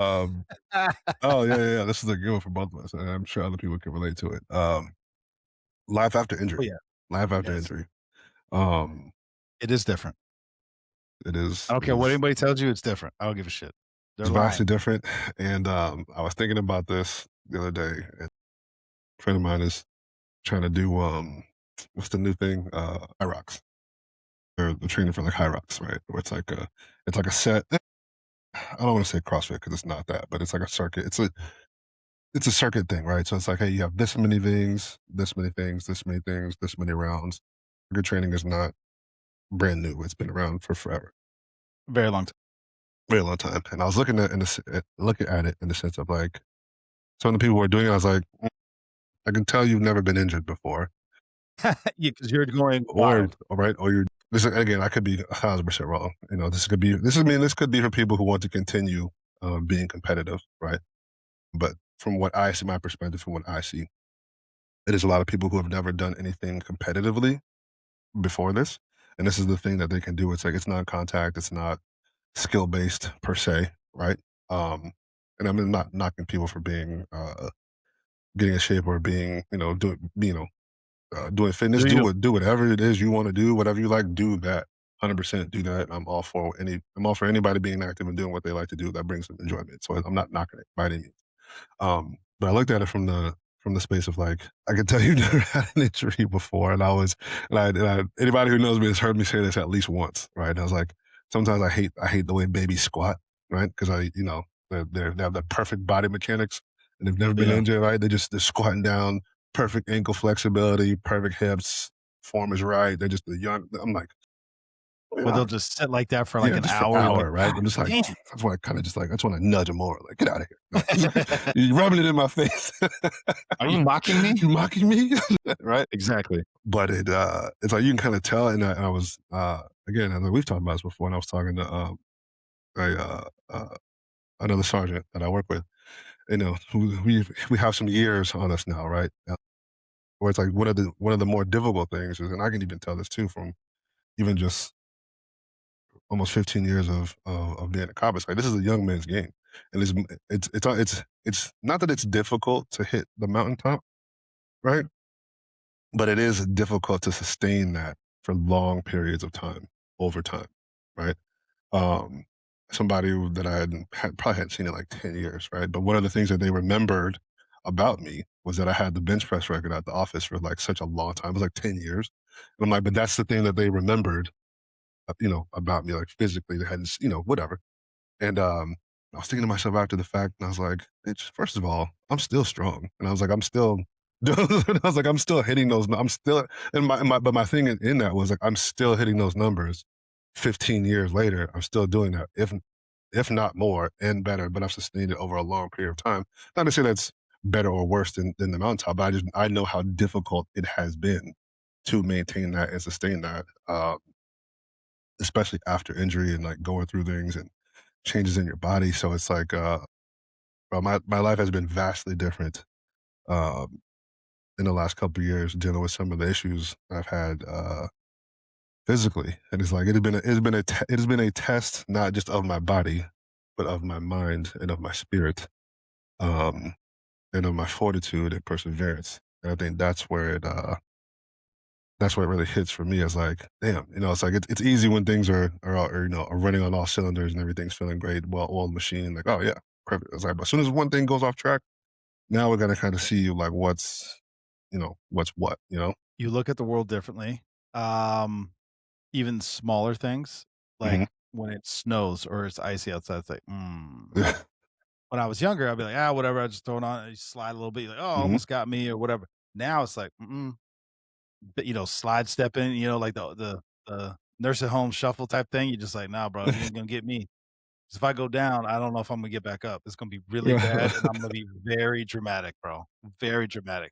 Um, oh yeah, yeah, yeah. This is a good one for both of us, and I'm sure other people can relate to it. Life after Oh, injury. yeah. Life after Yes. injury. Um, It is different. it is I don't it care what is anybody tells you, it's different. I don't give a shit. They're it's vastly lying. different. And I was thinking about this the other day. And a friend of mine is trying to do what's the new thing? High rocks. They're training for like high rocks, right? Where it's like a set. I don't want to say CrossFit because it's not that, but it's like a circuit. It's a circuit thing, right? So it's like, hey, you have this many things, this many things, this many things, this many rounds. Circuit training is not brand new. It's been around for forever, Very long very long time. And I was looking at it in the sense of like some of the people who are doing it. I was like, I can tell you've never been injured before, time. Yeah, 'cause you're going or wild. right, or you're. This is, again, I could be 1,000% wrong. You know, this could be. This is I mean, this could be for people who want to continue being competitive, right? But from what I see, my perspective, from what I see, it is a lot of people who have never done anything competitively before this, and this is the thing that they can do. It's like it's not contact, it's not skill based per se, right? Um, and I'm not knocking people for being getting in shape or being doing fitness. Do Do you? do whatever it is you want to do, whatever you like, do that. 100% do that. I'm all for anybody being active and doing what they like to do that brings them enjoyment. So I'm not knocking it by any means. But I looked at it from the space of like, I could tell you never had an injury before, and anybody who knows me has heard me say this at least once, right? And I was like, sometimes I hate the way babies squat, right? Because they have the perfect body mechanics, and they've never been Yeah. injured, right? They're squatting down, perfect ankle flexibility, perfect hips, form is right. They're just the young. I'm like, Where they'll just sit like that for like yeah, an just for hour. You're like, hour, right? I'm just like, "Damn." that's why I kind of just like, I just want to nudge him more. Like, get out of here. No. You're rubbing it in my face. Are you mocking me? You mocking me? Right? Exactly. But it's like you can kind of tell. And I was, again, I know we've talked about this before, and I was talking to a, another sergeant that I work with. You know, we have some years on us now, right? Where it's like one of the more difficult things is, and I can even tell this too from even just almost 15 years of being a cop. It's like this is a young man's game, and it's not that it's difficult to hit the mountaintop, right? But it is difficult to sustain that for long periods of time over time, right? Um, somebody that probably hadn't seen in like 10 years, right? But one of the things that they remembered about me was that I had the bench press record at the office for like such a long time. It was like 10 years. And I'm like, but that's the thing that they remembered, about me, like physically. They hadn't, whatever. And I was thinking to myself after the fact, and I was like, "Bitch, first of all, I'm still strong." And I was like, "I'm still," I was like, "I'm still hitting those. I'm still." But my thing in that was like, I'm still hitting those numbers. 15 years later, I'm still doing that, if not more and better. But I've sustained it over a long period of time. Not to say that's better or worse than the mountaintop, but I know how difficult it has been to maintain that and sustain that, especially after injury and like going through things and changes in your body. So it's like, well, my life has been vastly different um, in the last couple of years, dealing with some of the issues I've had physically, and it's like it has been a test not just of my body, but of my mind and of my spirit, um, and of my fortitude and perseverance. And I think that's where it really hits for me. As like, damn, it's like it's easy when things are running on all cylinders and everything's feeling great, well-oiled machine. Like, oh yeah, perfect. It's like, but as soon as one thing goes off track, now we're gonna kind of see like what's what, you know? You look at the world differently. Um, Even smaller things, like Hmm. when it snows or it's icy outside, it's like, When I was younger, I'd be like, "Ah, whatever, I just throw it on and you slide a little bit." You're like, "Oh, Hmm. almost got me," or whatever. Now it's like, but, slide stepping, like the nurse at home shuffle type thing. You're just like, "Nah, bro, you ain't gonna get me. 'Cause if I go down, I don't know if I'm gonna get back up. It's gonna be really bad, and I'm gonna be very dramatic, bro. Very dramatic."